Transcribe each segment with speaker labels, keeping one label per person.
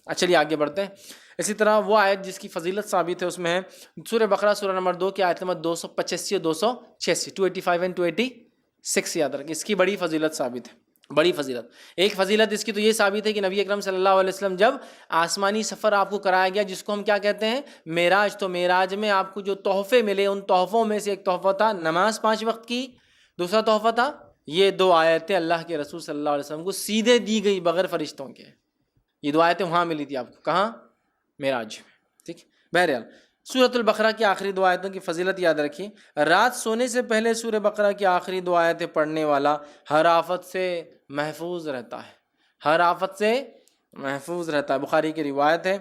Speaker 1: چلیے آگے بڑھتے ہیں۔ اسی طرح وہ آیت جس کی فضیلت ثابت ہے اس میں ہے سورہ بقرہ سورہ نمبر 2 کی آیت نمبر 285 اور 286، 285 اینڈ 286 یاد رکھیں، اس کی بڑی فضیلت ثابت ہے، بڑی فضیلت۔ ایک فضیلت اس کی تو یہ ثابت ہے کہ نبی اکرم صلی اللہ علیہ وسلم جب آسمانی سفر آپ کو کرایا گیا جس کو ہم کیا کہتے ہیں معراج، تو معراج میں آپ کو جو تحفے ملے ان تحفوں میں سے ایک تحفہ تھا نماز 5 وقت کی، دوسرا تحفہ تھا یہ 2 آیتیں اللہ کے رسول صلی اللہ علیہ وسلم کو سیدھے دی گئی بغیر فرشتوں کے۔ یہ 2 آیتیں وہاں ملی تھی آپ کو، کہاں؟ معراج میں، ٹھیک۔ بہرحال سورۃ البقرہ کی آخری 2 آیتوں کی فضیلت یاد رکھیے۔ رات سونے سے پہلے سورہ بقرہ کی آخری 2 آیتیں پڑھنے والا ہر آفت سے محفوظ رہتا ہے، ہر آفت سے محفوظ رہتا ہے۔ بخاری کی روایت ہے،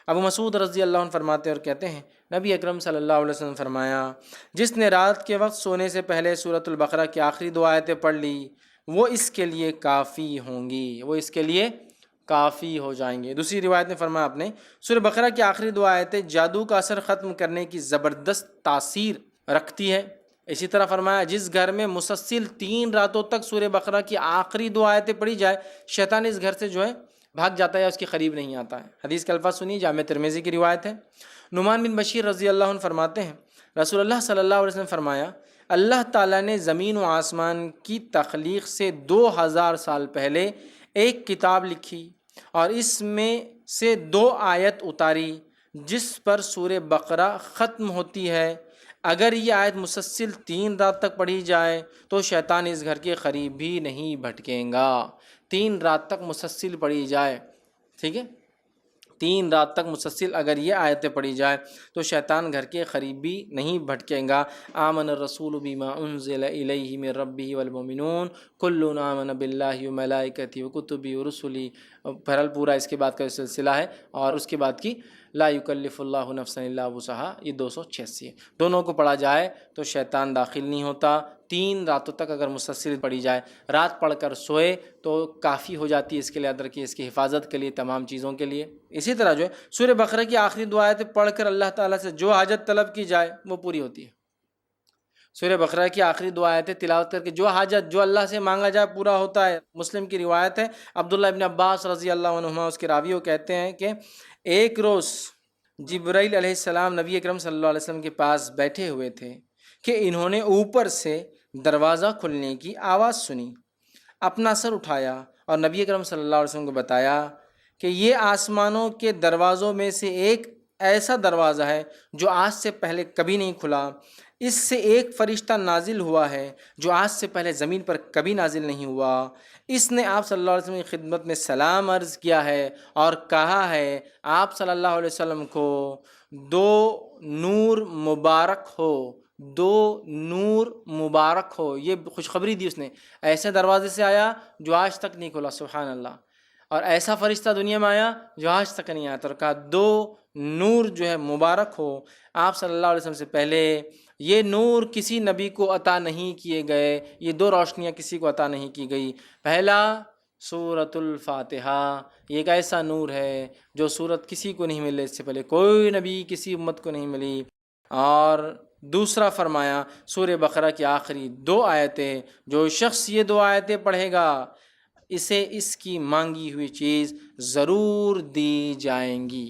Speaker 1: ابو مسعود رضی اللہ عنہ فرماتے اور کہتے ہیں نبی اکرم صلی اللہ علیہ وسلم فرمایا جس نے رات کے وقت سونے سے پہلے سورۃ البقرہ کی آخری 2 آیتیں پڑھ لی وہ اس کے لیے کافی ہوں گی، وہ اس کے لیے کافی ہو جائیں گے۔ دوسری روایت میں فرمایا آپ نے سورہ بقرہ کی آخری 2 آیتیں جادو کا اثر ختم کرنے کی زبردست تاثیر رکھتی ہے۔ اسی طرح فرمایا جس گھر میں مسلسل 3 راتوں تک سورہ بقرہ کی آخری 2 آیتیں پڑھی جائے شیطان اس گھر سے جو ہے بھاگ جاتا ہے یا اس کے قریب نہیں آتا ہے۔ حدیث کے الفاظ سنیے، جامع ترمذی کی روایت ہے۔ نعمان بن بشیر رضی اللہ عنہ فرماتے ہیں رسول اللہ صلی اللہ علیہ وسلم فرمایا اللہ تعالیٰ نے زمین و آسمان کی تخلیق سے 2000 سال پہلے ایک کتاب لکھی اور اس میں سے 2 آیت اتاری جس پر سورہ بقرہ ختم ہوتی ہے۔ اگر یہ آیت مسلسل 3 رات تک پڑھی جائے تو شیطان اس گھر کے قریب بھی نہیں بھٹکیں گا۔ 3 رات تک مسلسل پڑھی جائے، ٹھیک ہے، 3 رات تک مسلسل اگر یہ آیتیں پڑھی جائے تو شیطان گھر کے قریب بھی نہیں بھٹکیں گا۔ آمن الرسول بما انزل الیہ من ربہ والمؤمنون کل آمن باللہ وملائکتہ وکتبہ ورسلہ، بہرحال پورا اس کے بعد کا سلسلہ ہے، اور اس کے بعد کی لا یکلف اللہ نفسا الا وسعہا، یہ 286 ہے۔ دونوں کو پڑھا جائے تو شیطان داخل نہیں ہوتا۔ 3 راتوں تک اگر مسلسل پڑھی جائے، رات پڑھ کر سوئے تو کافی ہو جاتی ہے اس کے لیے، ادر کی اس کی حفاظت کے لیے، تمام چیزوں کے لیے۔ اسی طرح جو ہے سورہ بقرہ کی آخری 2 آیتیں پڑھ کر اللہ تعالیٰ سے جو حاجت طلب کی جائے وہ پوری ہوتی ہے۔ سورہ بقرہ کی آخری 2 آیتیں تلاوت کر کے جو حاجت جو اللہ سے مانگا جائے پورا ہوتا ہے۔ مسلم کی روایت ہے، عبداللہ ابن عباس رضی اللہ عنہما اس کے راوی وہ کہتے ہیں کہ ایک روز جبرائیل علیہ السلام نبی اکرم صلی اللہ علیہ وسلم کے پاس بیٹھے ہوئے تھے کہ انہوں نے اوپر سے دروازہ کھلنے کی آواز سنی، اپنا سر اٹھایا اور نبی اکرم صلی اللہ علیہ وسلم کو بتایا کہ یہ آسمانوں کے دروازوں میں سے ایک ایسا دروازہ ہے جو آج سے پہلے کبھی نہیں کھلا، اس سے ایک فرشتہ نازل ہوا ہے جو آج سے پہلے زمین پر کبھی نازل نہیں ہوا۔ اس نے آپ صلی اللہ علیہ وسلم کی خدمت میں سلام عرض کیا ہے اور کہا ہے آپ صلی اللہ علیہ وسلم کو 2 نور مبارک ہو، 2 نور مبارک ہو۔ یہ خوشخبری دی اس نے، ایسے دروازے سے آیا جو آج تک نہیں کھلا، سبحان اللہ، اور ایسا فرشتہ دنیا میں آیا جو آج تک نہیں آیا، اور کہا 2 نور جو ہے مبارک ہو آپ صلی اللہ علیہ وسلم سے پہلے۔ یہ نور کسی نبی کو عطا نہیں کیے گئے، یہ 2 روشنیاں کسی کو عطا نہیں کی گئی۔ پہلا سورۃ الفاتحہ، یہ ایک ایسا نور ہے جو سورت کسی کو نہیں ملے، اس سے پہلے کوئی نبی کسی امت کو نہیں ملی۔ اور دوسرا فرمایا سورہ بقرہ کی آخری 2 آیتیں، جو شخص یہ 2 آیتیں پڑھے گا اسے اس کی مانگی ہوئی چیز ضرور دی جائیں گی۔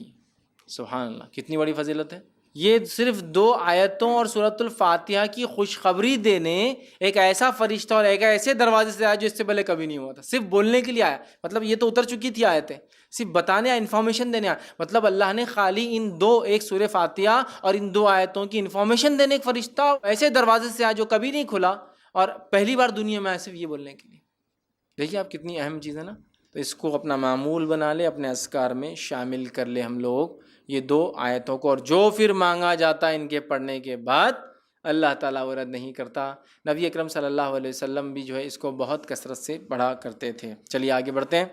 Speaker 1: سبحان اللہ، کتنی بڑی فضیلت ہے۔ یہ صرف 2 آیتوں اور سورۃ الفاتحہ کی خوشخبری دینے ایک ایسا فرشتہ اور ایک ایسے دروازے سے آیا جو اس سے پہلے کبھی نہیں ہوا تھا، صرف بولنے کے لیے آیا، مطلب یہ تو اتر چکی تھی آیتیں، صرف بتانے یا انفارمیشن دینے آیا، مطلب اللہ نے خالی ان 2، ایک سورہ فاتحہ اور ان 2 آیتوں کی انفارمیشن دینے ایک فرشتہ ایسے دروازے سے آیا جو کبھی نہیں کھلا، اور پہلی بار دنیا میں آیا صرف یہ بولنے کے لیے۔ دیکھیے آپ کتنی اہم چیز ہے نا، تو اس کو اپنا معمول بنا لے، اپنے اذکار میں شامل کر لے ہم لوگ یہ 2 آیتوں کو، اور جو پھر مانگا جاتا ہے ان کے پڑھنے کے بعد اللہ تعالیٰ وہ رد نہیں کرتا۔ نبی اکرم صلی اللہ علیہ وسلم بھی جو ہے اس کو بہت کثرت سے پڑھا کرتے تھے۔ چلیے آگے بڑھتے ہیں۔